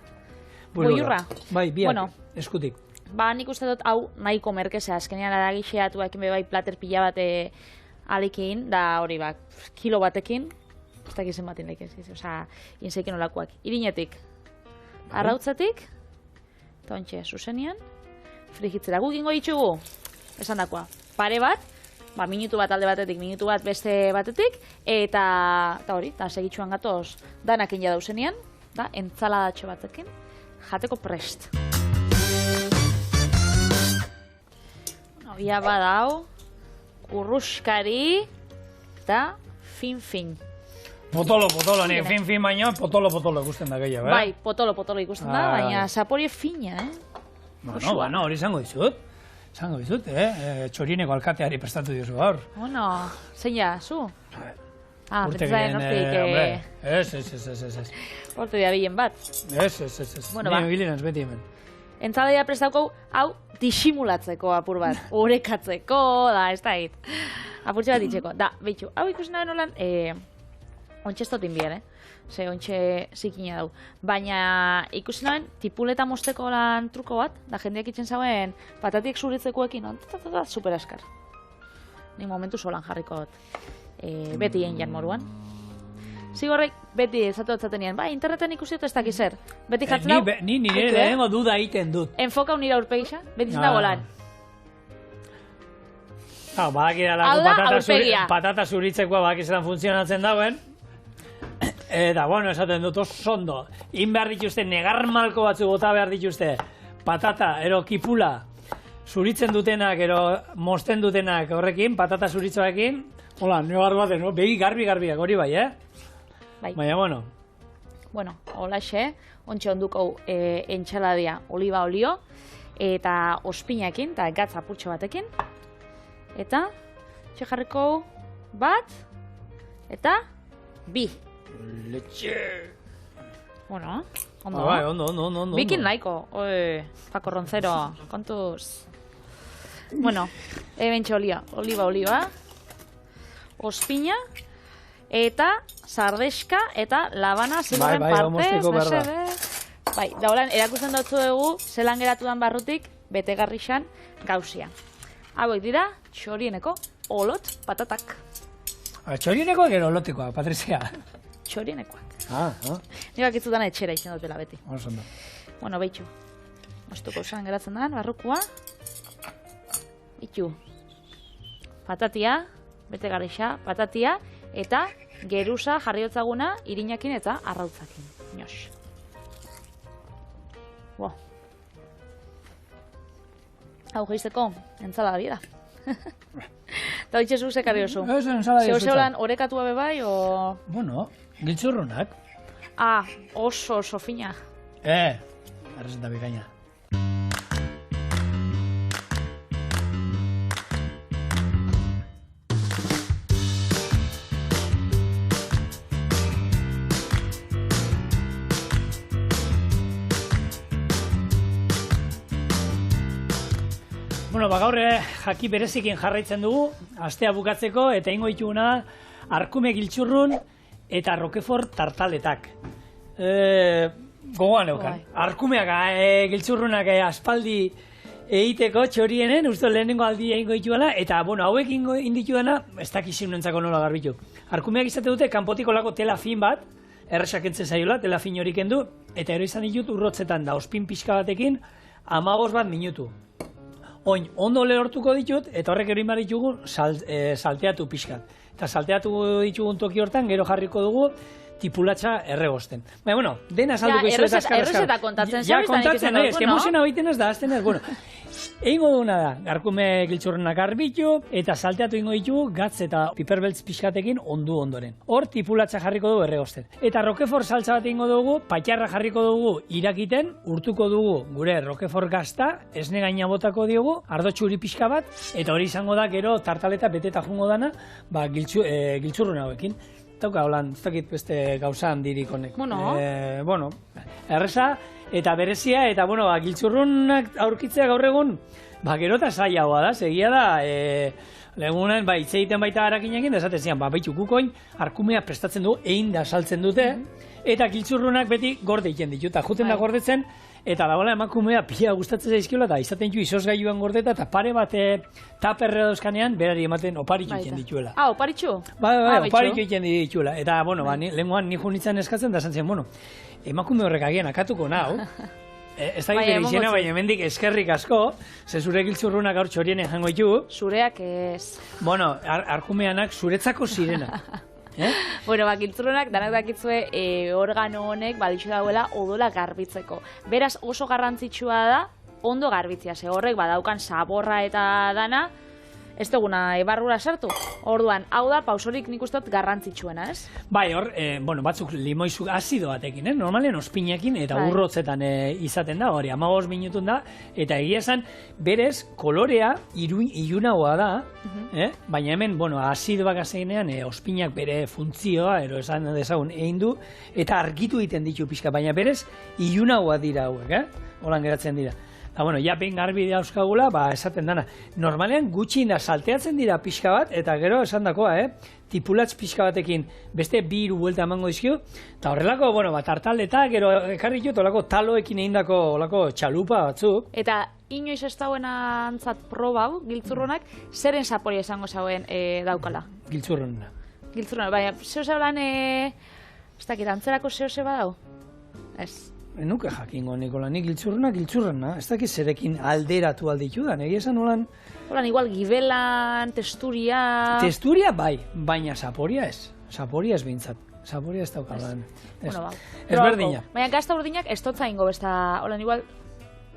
boilurra. Bai, biak, Bueno. eskutik. Ba, nik uste dut hau nahiko merkeza, azkenean aragixeatu ekin bai plater pila bat alekin, da hori bak, kilo batekin, ez dakit zen batin daik ez, oza, inzeikin olakoak. Irinetik, arrautzatik, eta ontxe, zuzenian, frigitzera. Guk ingo ditugu, esan dakoa, pare bat, ba, minutu bat alde batetik, minutu bat beste batetik, eta hori, eta segitxuan gatoz, danakin jadauzenean, da, entzaladatxo batekin, jateko prest. Ia badau, kurruskari, eta fin. Potolo, nik fin baino, potolo ikusten da gehiago, Bai, potolo ikusten da, baina zaporie fina, Bueno, hori izango dizut. Txorineko alkateari prestatu diozu gaur. Bueno, zein ja, zu? Urte Pentsatzen hortik, Ez. hortu diabilen bat. Ez. Bueno, ba. Ni bilinaz beti hemen. Entzalaia prestauko, hau disimulatzeko apur bat, orekatzeko, da, ez da hit. Apurtxe bat itxeko. Da, behitxu, hau ikusten da nolan, ontxe ez dotin bier, Ze ontxe zikina dau. Baina ikusten da tipuleta mosteko lan truko bat, da jendeak itzen zauen patatiek zuritzekoekin, super askar. Nik momentu solan jarriko beti egin jan moruan. Zigorrek beti zatotzatenien, ba, interneten ikusi dut ez dakiz zer. Beti jatzen hau... Ni nire lehenengo duda egiten dut. Enfokau nire aurpegisa, beti zen dago lan. Badakira patata zuritzekoa badakizetan funtzionatzen dauen. Eta, bueno, esaten dut oso ondo. In behar dituzte, negar malko batzu bota behar dituzte. Patata, ero kipula, zuritzen dutenak, ero mosten dutenak horrekin, patata zuritzoekin. Hola, negar baten, begi garbiak hori bai, Bai. Baina, bueno. Bueno, holaxe, ontxe onduko entxaladia oliba olio, eta ospinakin, eta gatza apurtxo batekin. Eta, txe jarriko bat, eta bi. Letxe. Bueno, ondo. Bai, ondo. Bikin laiko, Paco Roncero, kontuz. Bueno, ebentxe oliba, ospina, eta sardeska, eta labana zigorren partez, Bai, daulan, erakusten dutzu dugu, zelan geratu dan barrutik, betegarrixan gauzia. Hauek dira, txorieneko olot patatak. Txorieneko gero olotekoa, Patrizia. Txorienekoak. Nik bakitzutan etxera itzen dutela beti. Osondo. Bueno, behitxu. Ostuko usan geratzen da, barrukua. Itxu. Patatia, betegarrixa, patatia, eta geruza jarriotzaguna irinakin eta arrautzakin. Ños. Wow. Hau geizteko, entzala da. Eta hoitxe zu zekarri oso. Ez, entzala dira. Zeulan orekatua bebai, o... Bueno, giltzurrunak. Oso fina. Arrezenta bikaina. Bueno, gaur jaki berezikin jarraitzen dugu, astea bukatzeko, eta ingo dituguna arkume giltzurrun eta Roquefort tartaletak. Gogoan eukan. Arkumeak giltzurrunak aspaldi egiteko txorienen, uste lehenengo aldi egingo dituela, eta bueno, hauek indituena, ez dakizun nentzako nola garbitu. Arkumeak izate dute, kanpotiko lako tela fin bat, erresak entzen zaiola, tela fin horik endu, eta ero izan ditut urrotzetan da, ospin pixka batekin, 15 bat minutu. Oin, ondo lehortuko ditut, eta horrek ero inbar ditugu salteatu pixkat. Eta salteatu ditugun toki hortan, gero jarriko dugu tipulatxa erregosten. Baina, bueno, dena salduko izu eta azkar. Errezeta kontatzen, ja, kontatzen, eske emozioa baiten ez da, azten ez, bueno. Egingo duguna da, garkume giltzurrunak garbitu, eta salteatu ingo ditugu gatz eta piperbeltz pixkatekin ondoren. Hor tipulatxa jarriko dugu erregosten. Eta Roquefort saltza bat ingo dugu, patxarra jarriko dugu irakiten, urtuko dugu gure Roquefort gazta, esne gaina botako diogu, ardo txuri pixka bat, eta hori izango da gero tartaleta beteta jungo dana, giltzurrun hauekin. dauka holan, ez dakit beste gauza handirik honek. Bueno. Bueno, erresa eta berezia, eta bueno, giltzurrunak aurkitzea gaur egun, gero eta zailagoa da, segia da, legunen, hitz egiten baita harakinekin, da esaten zian, baitu kukoin, arkumea prestatzen du, egin da saltzen dute, eta giltzurrunak beti gorde egiten ditu, eta juten da gordetzen, eta dagoela emakumea pila gustatzen zaizkiola, eta izaten du izozgailuan gordeta, eta pare bat taperre dauzkanean, berari ematen oparitxu egiten dituela. Oparitxu? Oparitxu egiten dituela. Eta, bueno, lehenguan ni junitzen eskatzen, da esan zen, bueno, emakume horrek agian akatuko nau, ez da gire izena, baina hemendik eskerrik asko, ze zure giltzurrunak gaur txorienen jango ditu. Zureak ez. Bueno, arkumeanak zuretzako zirena. Bueno, giltzurrunak danak dakitzue organo honek baditxu dauela odola garbitzeko. Beraz oso garrantzitsua da ondo garbitzia, ze horrek badaukan saborra eta dana, ez duguna barrura sartu. Orduan, hau da pausorik nik uste dut garrantzitsuena, ez? Bai, hor, bueno, batzuk limoizu azido batekin, normalen ospinekin eta urrotzetan izaten da, hori, 15 minutun da, eta egia esan, berez, kolorea ilunagoa da, baina hemen, bueno, azidoak azeinean, ospinak bere funtzioa, ero esan dezagun, egin du, eta argitu egiten ditu pixka, baina berez, ilunagoa dira hauek, holan geratzen dira. Eta, bueno, ja behin garbi dauzkagula, esaten dana. Normalean gutxi da salteatzen dira pixka bat, eta gero esan dakoa, tipulatz pixka batekin beste 2 buelta emango dizkio, eta horrelako, bueno, tartaleta, gero ekarri dut, olako taloekin egindako olako txalupa batzuk. Eta inoiz ez dauen antzat probau, giltzurrunak, zeren zaporia esango zauen daukala? Giltzurruna. Giltzurruna, baina, zeo zeblan, ez dakit, antzerako zeo zeba dau? Ez. Nuke jakingo, Nikola, nik giltzurruna, ez dakit zerekin alderatu alditudan, egia esan holan... Holan, igual, gibelan, testuria... Testuria bai, baina zaporia ez. Zaporia ez bintzat. Zaporia ez daukalan. Bueno, ba. Ez berdina. Baina gazta urdinak ez dotza ingo, besta, holan, igual,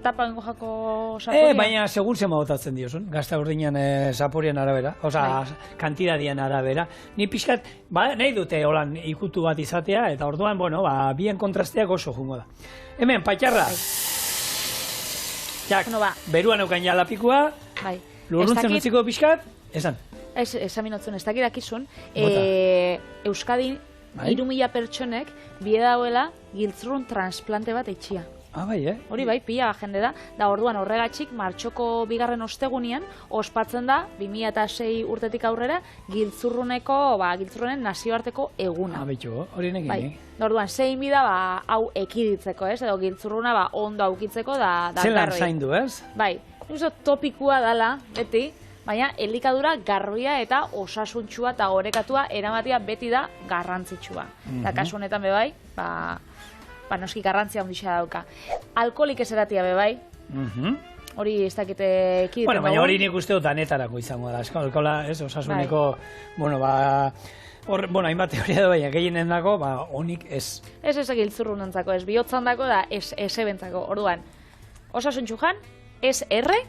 tapa ingo jako zaporia? Baina segun zema botatzen diozun, gazta urdinan zaporian arabera, oza, kantidadian arabera. Ni pixkat, nahi dute holan ikutu bat izatea, eta orduan, bueno, bien kontrasteak oso jungo da. Hemen, patxarra. Jak, beruan eukan jalapikua, lurruntzen utziko pixkat, esan. Esan minotzen, ez dakit dakizun, Euskadin 3.000 pertsonek bide dauela giltzurrun transplante bat eitxia. Bai, Hori bai, pila jende da orduan horregatxik martxoko 2. ostegunian ospatzen da 2006 urtetik aurrera giltzurrunen nazioarteko eguna. Betxo, hori nekin. Orduan, zein bida hau ekiditzeko, ez? Edo giltzurruna ondo aukitzeko da zelan zaindu, ez? Bai, nik topikua dala, beti, baina elikadura garbia eta osasuntxua eta orekatua eramatia beti da garrantzitsua. Eta kasu honetan bebai, noski garrantzia ondixea dauka. Alkoholik ez eratia bebai, hori ez dakite ekiditen. Bueno, baina hori nik uste dut danetarako izango da. Alkohola, ez, osasuneko, bueno, hainbat teoria da baina gehienen dako, honik ez. Ez giltzurrunentzako, ez bihotzan dako da, ez ebentzako. Orduan, osasuntxu jan, ez erre,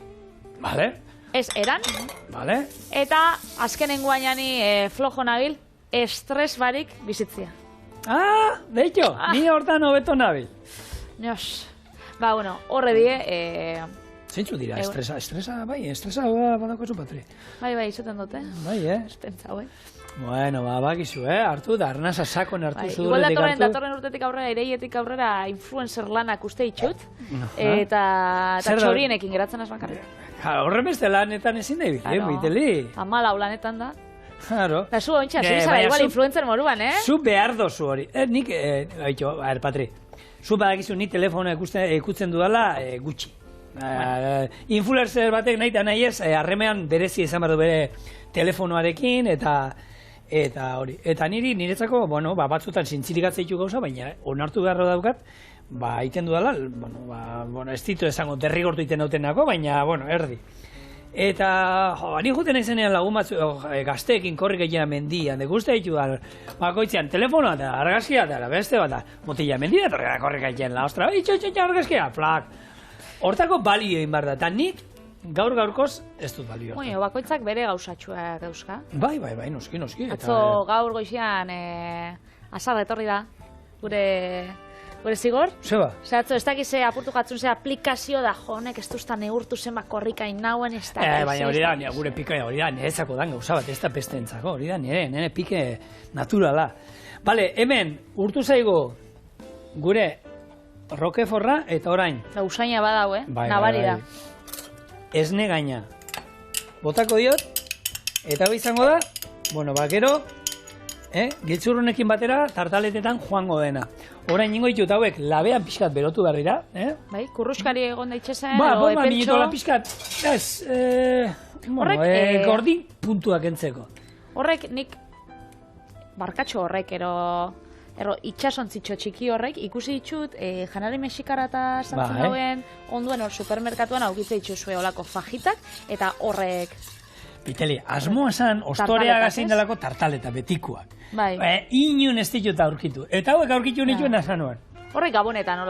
ez eran, eta azkenen guainani flojo nabil, estres barik bizitzia. Deitxo, ni hortan hobeto nabil. Nos, bueno, horre die... Zeintzu dira, estresa badako zu patri. Bai, izaten dute. Bai, Espentzau, Bueno, bakizu, hartu da, arnasa sakon hartu zuduretik hartu. Igual datorren urtetik aurrera, ireietik aurrera influencer lanak uste itxut, eta txorienekin geratzen azbakarrik. Horre beste lanetan ezin da biteli. Amalau lanetan da. Claro. Da zu ontsa, zara igual influencer moruan, Zu behar dozu hori. Nik, Patri, zu badakizu ni telefonoa ikutzen dudala gutxi. Influencer batek nahi eta nahi ez, harremean berezi izan behar du bere telefonoarekin, eta hori. Eta niretzako, bueno, batzutan zintzilik atzeitu gauza, baina onartu beharro daukat, iten dudala, bueno, ez ditu esango derrigortu iten dautenako, baina, bueno, erdi. Eta, ni juten izenean lagun batzu, gazteekin korrik egin mendian, guzti ditu da, bakoitzean, telefonoa eta argazkia eta beste bat, motila mendia eta korrik egin la, ostra, itxo, argazkia, plak. Hortako balio egin behar da, eta nik gaur-gaurkoz ez dut balio. Bueno, bakoitzak bere gauzatxua dauzka. Bai, noski. Atzo gaur goizian, azar etorri da, gure Gure zigor? Zeba? Zatzo, ez dakiz apurtu jatzun ze aplikazio da, jo, honek ez duzta neurtu zenba korrikain nauen, ez dakiz. Baina hori da, gure pikaia hori da, niretzako dan gauza bat, ez da pestentzako, hori da, nire pike naturala. Bale, hemen, urtu zaigu gure rokeforra eta orain. Usaina badau, nabari da. Esne gaina. Botako diot, eta hori izango da, bueno, gero, giltzurrunekin batera tartaletetan joango dena. Orain ningo ditut hauek labean pixkat berotu behar dira. Bai, kurruskari egon daitxezen, edo epeltxo. Minutola pixkat, gordin puntuak entzeko. Horrek nik, barkatxo horrek, itxasontzitxo txiki horrek, ikusi ditut, janari mexikara eta sartzen dauen, onduen hor supermerkatuan aukitze dituzue olako fajitak, eta horrek... Piteli, asmoa zan, ostorea gazin delako tartaleta, betikuak. Bai. Inun ez ditut aurkitu. Eta hauek aurkitu nituen asanuan. Horrek gabonetan,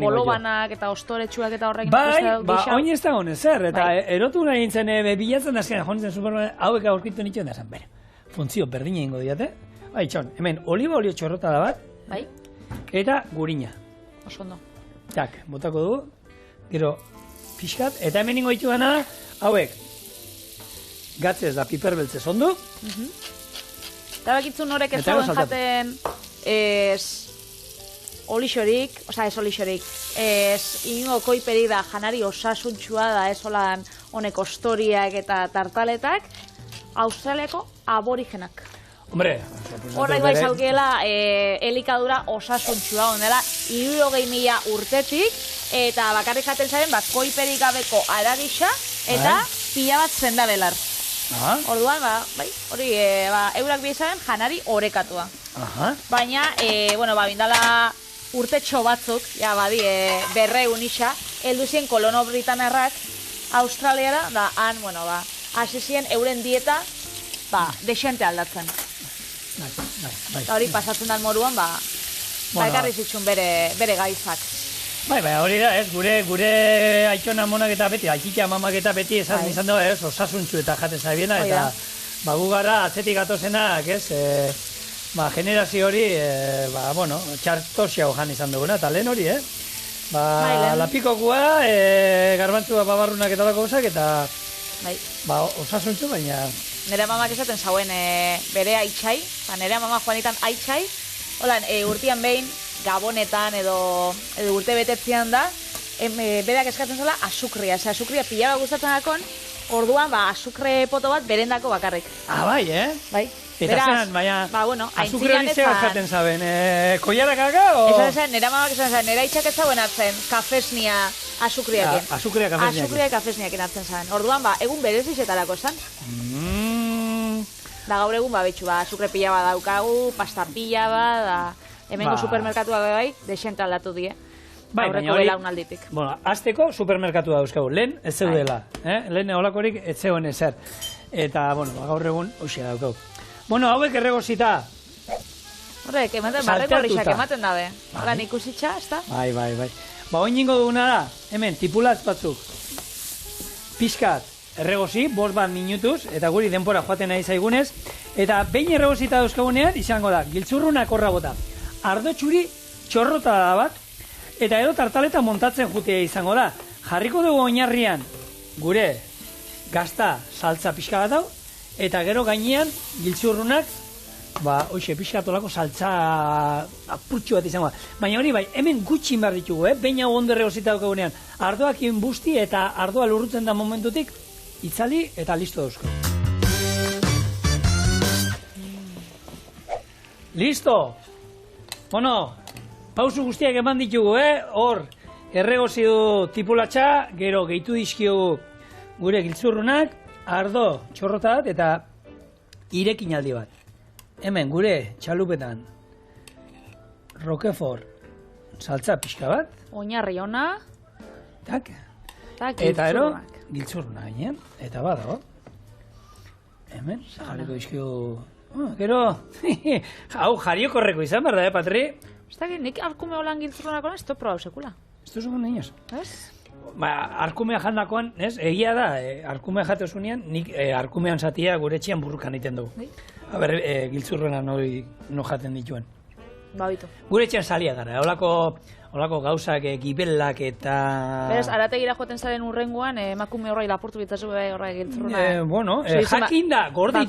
bolobanak eta ostoretsuak eta horrekin ikusten oin ez da honez zer, eta erotu nahi nintzen bilatzen azkenean jonitzen supermerkatuan, hauek aurkitu nituen da zan, bera. Funtzio berdina ingo diate. Bai, txon, hemen oliba olio txorrota da bat. Bai. Eta gurina. Oso ondo. Tak, botako dugu. Gero, pixkat, eta hemen ingo ditu gana, hauek. Gatzez da piperbeltzez ondo. Eta bakitzun horrek ez dauen jaten olixorik, oza ez olixorik, ingo koiperik da janari osasuntxua da ez olan honek ostoriak eta tartaletak, Australiako aborigenak. Hombre, horrek bai zaukiela elikadura osasuntxua ondela 60.000 urtetik, eta bakarrik jaten zaren koiperik gabeko aragisa eta pila bat zendabelar. Orduan, hori, eurak bizaren janari orekatua. Baina, bindala urtetxo batzuk, berreun isa, heldu ziren kolono britanarrak Australiara, da, han, hasi ziren euren dieta, desente aldatzen. Hori, pasatzen dan moruan, ekarri zitsun bere gaizak. Bai, hori da, gure aitxona monak eta beti, aitxikia mamak eta beti esan izan dago, osasuntxu eta jaten zabiena, eta gu gara atzetik atozenak, generazio hori, txartoxiago jan izan duguna, eta lehen hori, lapikokua, garbantzua babarrunak eta dako gozak, eta osasuntxu, baina... Nere mamak esaten zauen bere aitxai, nere mamak joanitan aitxai, holan, urtean behin, gabonetan edo urte betetzean da, berak eskatzen zela azukria. Azukria pila bat gustatzen dakon, orduan azukre poto bat berendako bakarrik. Bai, Bai. Eta zelan, baina azukre hori zera eskaten zaben, koiarakaka o? Esan zen, nera mamak esan zen, nera itxak ez zauen hartzen kafesnia azukriakin. Azukria kafesniakin. Azukria kafesniakin hartzen zaben. Orduan, egun berezizetarako zen. Da gaur egun, betxu, azukre pila bat daukagu, pasta pila bat, da... Hemengo supermerkatuak desente aldatu die. Aurreko belaunalditik. Azteko supermerkatua dauzkagu. Lehen ez zeudela. Lehen olakorik ez zeuen ezer. Eta, gaur egun hoxia daukau. Hauek erregozita. Horrek, barreko horrixak ematen dabe. Horan ikusitxa, ez da? Bai. Oin ningo duguna da, hemen, tipulatz batzuk. Piskat, erregozi, 5 minutuz, eta guri denpora joaten nahi zaigunez. Eta behin erregozita dauzkagunean, izango da, giltzurrunak horra bota. Ardo txuri txorrota da bat, eta edo tartaleta montatzen jutea izango da. Jarriko dugu oinarrian gure gazta saltza pixka bat hau, eta gero gainean giltzurrunak, hoxe, pixka tolako saltza apurtxu bat izango da. Baina hori hemen gutxin behar ditugu, behin hau ondo erregozita daukagunean. Ardoak busti eta ardoa lurrutzen da momentutik, itzali eta listo dauzko. Listo! Pausu guztiak eman ditugu, hor, erregozi du tipulatxa, gero gehitu dizkiogu gure giltzurrunak, ardo txorrota bat eta irekin aldi bat. Hemen gure txalupetan Roquefort saltza pixka bat. Oinarri ona. Eta ero, giltzurruna gainean, eta badago. Hemen, jarriko dizkiogu... Gero, hau jariokorreko izan, berda, Patri? Ez da, nik arkume holan giltzurrunako ez probau sekula. Ez duzu guen niños? Ez? Arkumea jandakoan, egia da, arkumea jatezunean, nik arkumean zatia gure etxean burrukan egiten dugu. A ber, giltzurruena no jaten dituen. Babitu. Gure etxean salia gara, holako gauzak, gibelak eta... Beraz, arategira joaten zaren urrengoan, emakume horrai lapurtu bitzazu horra egiltzuruna. Bueno, jakinda gorde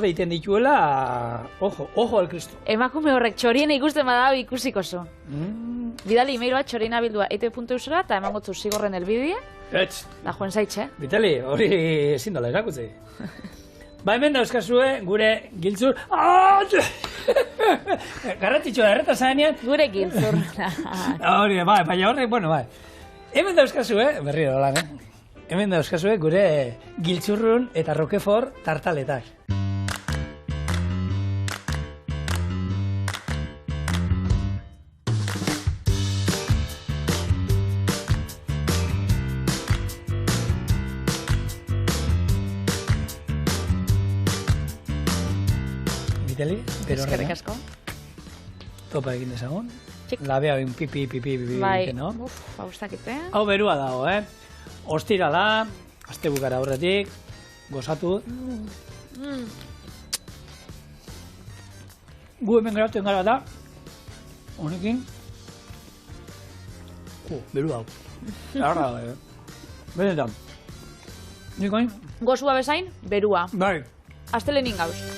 iten dituela, ojo al Cristo. Emakume horrek txorien ikusten bada ikusiko zo. Bidali e-mail bat txorien abildua eitb.eusera eta emango zu zigorren elbidea. Da joan zaitxe. Vitali, hori ezin dola erakutzi. Ba, hemen dauzkazue gure giltzur... Garratitxoa erreta zaenean... Gure giltzur. Hori, baina horrek, bueno, bai. Hemen dauzkazue, berriro lan, hemen dauzkazue gure giltzurrun eta Roquefort tartaletak. Vitali, pero eskerrik asko. Topa egin dezagun. Txik. Labea bin pipi, Bai, no? hau ustakite. Hau berua dago, Ostirala, astebukara aurretik, gozatu. Gu hemen geratzen gara da, honekin, berua hau. Arra, benetan. Nikoin? Gozua bezain, berua. Bai. Astelenin gauz.